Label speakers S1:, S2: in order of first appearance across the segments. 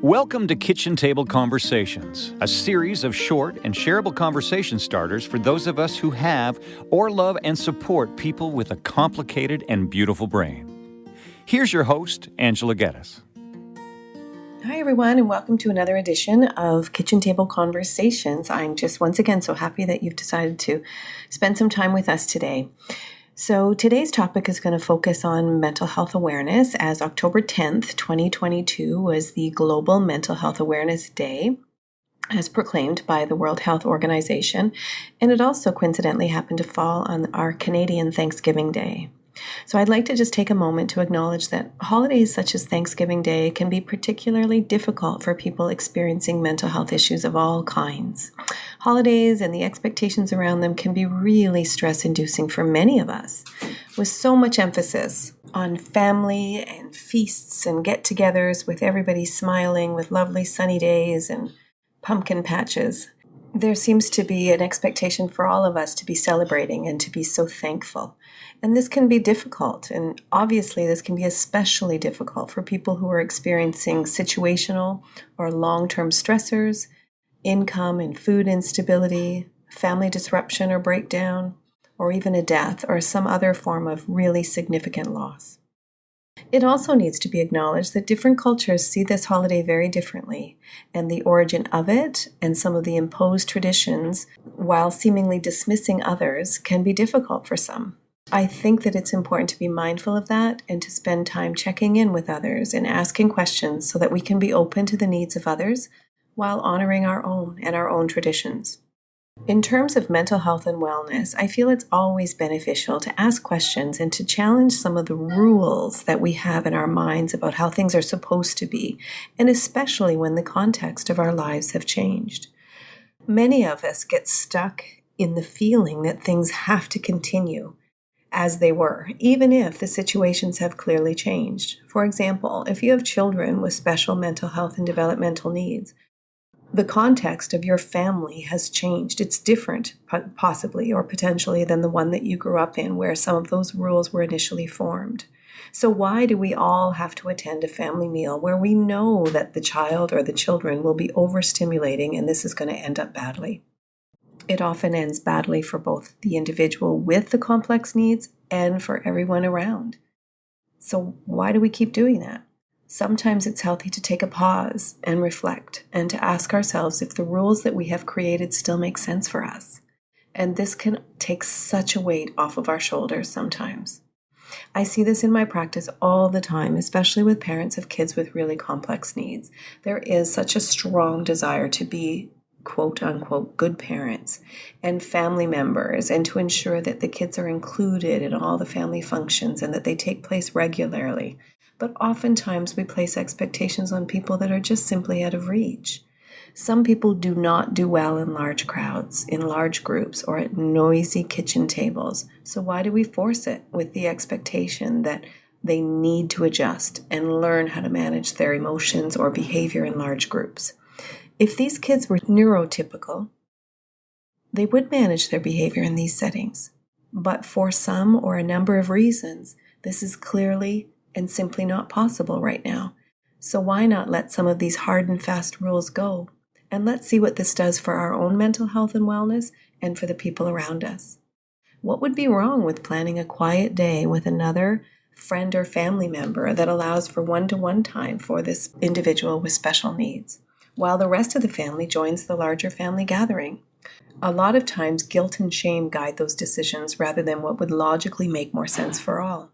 S1: Welcome to Kitchen Table Conversations, a series of short and shareable conversation starters for those of us who have or love and support people with a complicated and beautiful brain. Here's your host, Angela Geddes.
S2: Hi, everyone, and welcome to another edition of Kitchen Table Conversations. I'm just once again so happy that you've decided to spend some time with us today. So today's topic is going to focus on mental health awareness, as October 10th, 2022 was the Global Mental Health Awareness Day, as proclaimed by the World Health Organization, and it also coincidentally happened to fall on our Canadian Thanksgiving Day. So I'd like to just take a moment to acknowledge that holidays such as Thanksgiving Day can be particularly difficult for people experiencing mental health issues of all kinds. Holidays and the expectations around them can be really stress-inducing for many of us, with so much emphasis on family and feasts and get-togethers with everybody smiling with lovely sunny days and pumpkin patches. There seems to be an expectation for all of us to be celebrating and to be so thankful. And this can be difficult, and obviously this can be especially difficult for people who are experiencing situational or long-term stressors, income and food instability, family disruption or breakdown, or even a death or some other form of really significant loss. It also needs to be acknowledged that different cultures see this holiday very differently, and the origin of it and some of the imposed traditions, while seemingly dismissing others, can be difficult for some. I think that it's important to be mindful of that and to spend time checking in with others and asking questions so that we can be open to the needs of others while honoring our own and our own traditions. In terms of mental health and wellness, I feel it's always beneficial to ask questions and to challenge some of the rules that we have in our minds about how things are supposed to be, and especially when the context of our lives have changed. Many of us get stuck in the feeling that things have to continue as they were, even if the situations have clearly changed. For example, if you have children with special mental health and developmental needs, the context of your family has changed. It's different, possibly or potentially, than the one that you grew up in, where some of those rules were initially formed. So why do we all have to attend a family meal where we know that the child or the children will be overstimulating and this is going to end up badly? It often ends badly for both the individual with the complex needs and for everyone around. So why do we keep doing that? Sometimes it's healthy to take a pause and reflect and to ask ourselves if the rules that we have created still make sense for us. And this can take such a weight off of our shoulders sometimes. I see this in my practice all the time, especially with parents of kids with really complex needs. There is such a strong desire to be quote unquote good parents and family members, and to ensure that the kids are included in all the family functions and that they take place regularly. But oftentimes we place expectations on people that are just simply out of reach. Some people do not do well in large crowds, in large groups, or at noisy kitchen tables. So why do we force it with the expectation that they need to adjust and learn how to manage their emotions or behavior in large groups? If these kids were neurotypical, they would manage their behavior in these settings. But for some or a number of reasons, this is clearly and simply not possible right now. So why not let some of these hard and fast rules go? And let's see what this does for our own mental health and wellness and for the people around us. What would be wrong with planning a quiet day with another friend or family member that allows for one-to-one time for this individual with special needs, while the rest of the family joins the larger family gathering? A lot of times, guilt and shame guide those decisions rather than what would logically make more sense for all.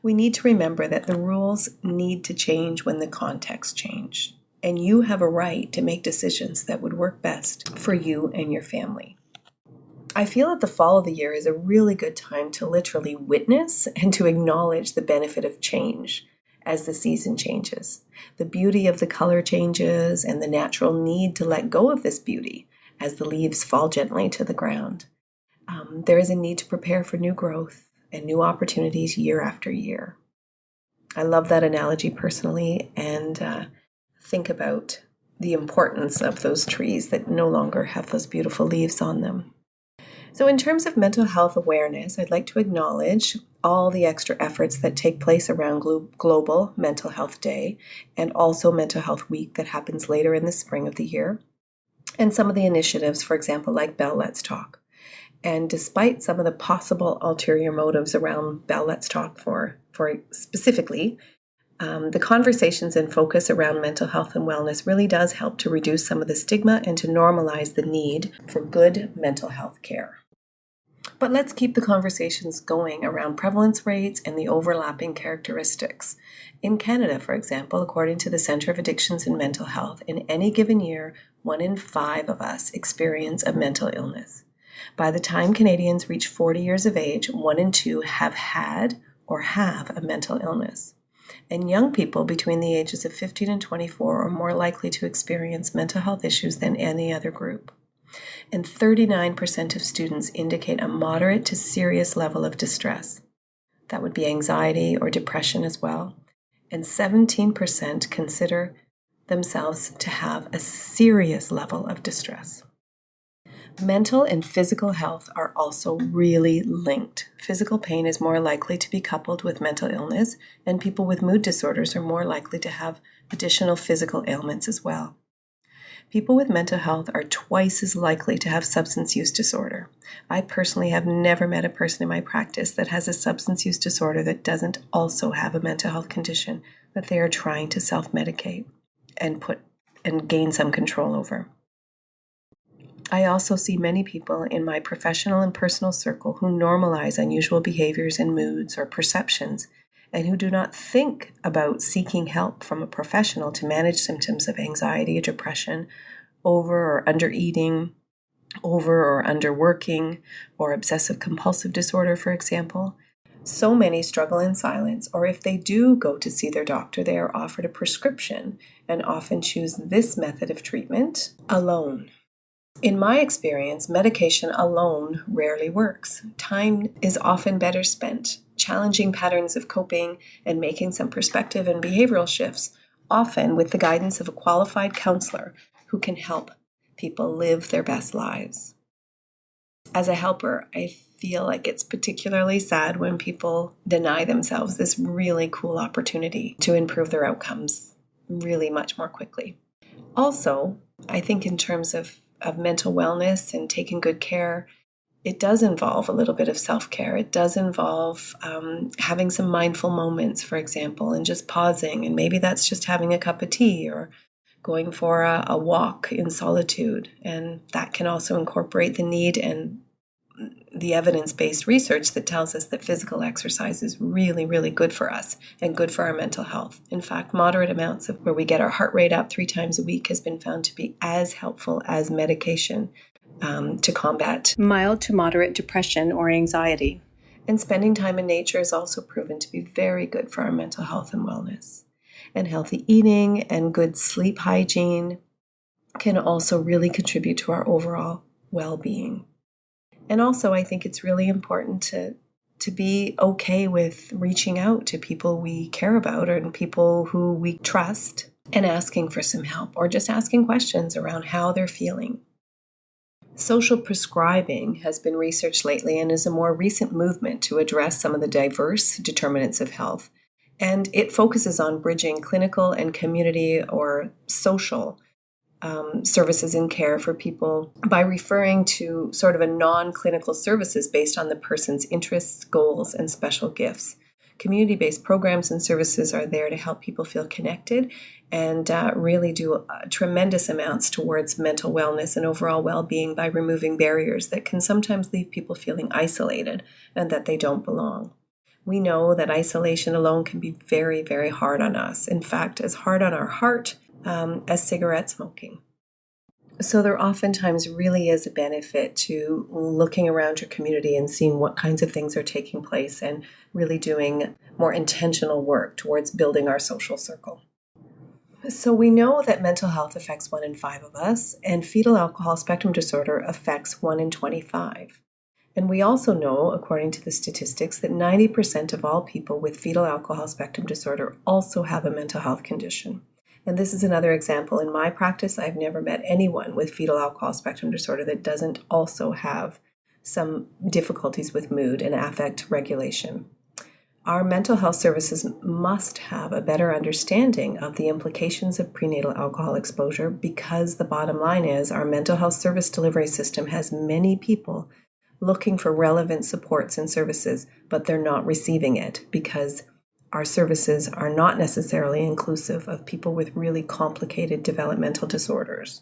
S2: We need to remember that the rules need to change when the context changes, and you have a right to make decisions that would work best for you and your family. I feel that the fall of the year is a really good time to literally witness and to acknowledge the benefit of change as the season changes. The beauty of the color changes and the natural need to let go of this beauty as the leaves fall gently to the ground. There is a need to prepare for new growth and new opportunities year after year. I love that analogy personally, and think about the importance of those trees that no longer have those beautiful leaves on them. So in terms of mental health awareness, I'd like to acknowledge all the extra efforts that take place around Global Mental Health Day and also Mental Health Week that happens later in the spring of the year, and some of the initiatives, for example, like Bell Let's Talk. And despite some of the possible ulterior motives around Bell Let's Talk for specifically, the conversations and focus around mental health and wellness really does help to reduce some of the stigma and to normalize the need for good mental health care. But let's keep the conversations going around prevalence rates and the overlapping characteristics. In Canada, for example, according to the Centre of Addictions and Mental Health, in any given year, 1 in 5 of us experience a mental illness. By the time Canadians reach 40 years of age, 1 in 2 have had or have a mental illness. And young people between the ages of 15 and 24 are more likely to experience mental health issues than any other group. And 39% of students indicate a moderate to serious level of distress. That would be anxiety or depression as well. And 17% consider themselves to have a serious level of distress. Mental and physical health are also really linked. Physical pain is more likely to be coupled with mental illness, and people with mood disorders are more likely to have additional physical ailments as well. People with mental health are twice as likely to have substance use disorder. I personally have never met a person in my practice that has a substance use disorder that doesn't also have a mental health condition that they are trying to self-medicate and gain some control over. I also see many people in my professional and personal circle who normalize unusual behaviors and moods or perceptions and who do not think about seeking help from a professional to manage symptoms of anxiety or depression, over or under eating, over or underworking, or obsessive compulsive disorder, for example. So many struggle in silence, or if they do go to see their doctor, they are offered a prescription and often choose this method of treatment alone. In my experience, medication alone rarely works. Time is often better spent challenging patterns of coping and making some perspective and behavioral shifts, often with the guidance of a qualified counselor who can help people live their best lives. As a helper, I feel like it's particularly sad when people deny themselves this really cool opportunity to improve their outcomes really much more quickly. Also, I think in terms of mental wellness and taking good care, it does involve a little bit of self-care. It does involve having some mindful moments, for example, and just pausing. And maybe that's just having a cup of tea or going for a walk in solitude. And that can also incorporate the need and the evidence-based research that tells us that physical exercise is really, really good for us and good for our mental health. In fact, moderate amounts of where we get our heart rate up 3 times a week has been found to be as helpful as medication to combat mild to moderate depression or anxiety. And spending time in nature is also proven to be very good for our mental health and wellness. And healthy eating and good sleep hygiene can also really contribute to our overall well-being. And also, I think it's really important to be okay with reaching out to people we care about and people who we trust and asking for some help or just asking questions around how they're feeling. Social prescribing has been researched lately and is a more recent movement to address some of the diverse determinants of health. And it focuses on bridging clinical and community or social services and care for people by referring to sort of a non-clinical services based on the person's interests, goals, and special gifts. Community-based programs and services are there to help people feel connected and really do tremendous amounts towards mental wellness and overall well-being by removing barriers that can sometimes leave people feeling isolated and that they don't belong. We know that isolation alone can be very, very hard on us. In fact, as hard on our heart as cigarette smoking. So there oftentimes really is a benefit to looking around your community and seeing what kinds of things are taking place and really doing more intentional work towards building our social circle. So we know that mental health affects 1 in 5 of us, and fetal alcohol spectrum disorder affects 1 in 25. And we also know, according to the statistics, that 90% of all people with fetal alcohol spectrum disorder also have a mental health condition. And this is another example. In my practice, I've never met anyone with fetal alcohol spectrum disorder that doesn't also have some difficulties with mood and affect regulation. Our mental health services must have a better understanding of the implications of prenatal alcohol exposure, because the bottom line is our mental health service delivery system has many people looking for relevant supports and services, but they're not receiving it because our services are not necessarily inclusive of people with really complicated developmental disorders.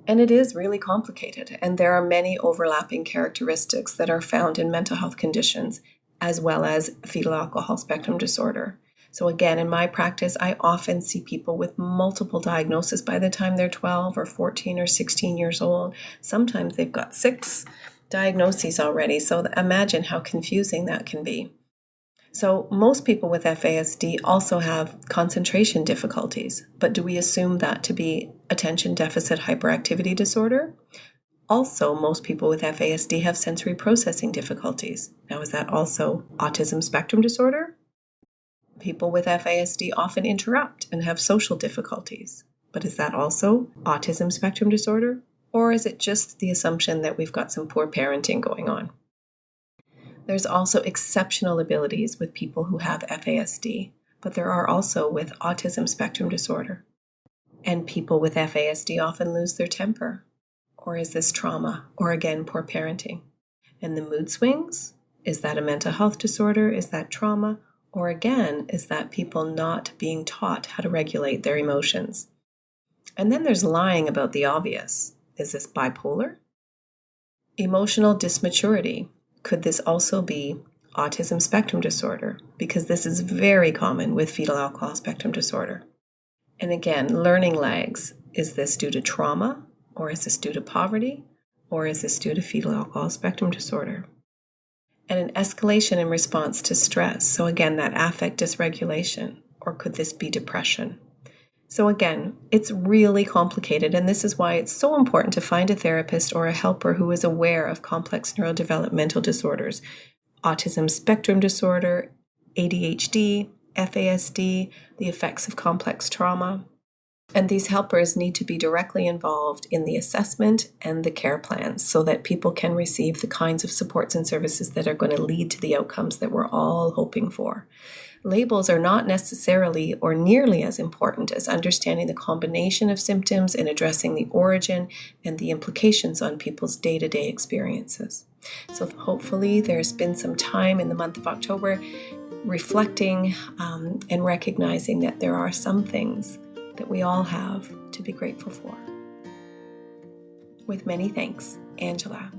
S2: And it is really complicated, and there are many overlapping characteristics that are found in mental health conditions, as well as fetal alcohol spectrum disorder. So again, in my practice, I often see people with multiple diagnoses by the time they're 12 or 14 or 16 years old. Sometimes they've got 6 diagnoses already, so imagine how confusing that can be. So most people with FASD also have concentration difficulties, but do we assume that to be attention deficit hyperactivity disorder? Also, most people with FASD have sensory processing difficulties. Now, is that also autism spectrum disorder? People with FASD often interrupt and have social difficulties, but is that also autism spectrum disorder? Or is it just the assumption that we've got some poor parenting going on? There's also exceptional abilities with people who have FASD, but there are also with autism spectrum disorder. And people with FASD often lose their temper. Or is this trauma? Or again, poor parenting? And the mood swings? Is that a mental health disorder? Is that trauma? Or again, is that people not being taught how to regulate their emotions? And then there's lying about the obvious. Is this bipolar? Emotional dysmaturity. Could this also be autism spectrum disorder? Because this is very common with fetal alcohol spectrum disorder. And again, learning lags. Is this due to trauma? Or is this due to poverty? Or is this due to fetal alcohol spectrum disorder? And an escalation in response to stress. So again, that affect dysregulation. Or could this be depression? So again, it's really complicated, and this is why it's so important to find a therapist or a helper who is aware of complex neurodevelopmental disorders, autism spectrum disorder, ADHD, FASD, the effects of complex trauma. And these helpers need to be directly involved in the assessment and the care plans so that people can receive the kinds of supports and services that are going to lead to the outcomes that we're all hoping for. Labels are not necessarily or nearly as important as understanding the combination of symptoms and addressing the origin and the implications on people's day-to-day experiences. So hopefully there's been some time in the month of October reflecting and recognizing that there are some things that we all have to be grateful for. With many thanks, Angela.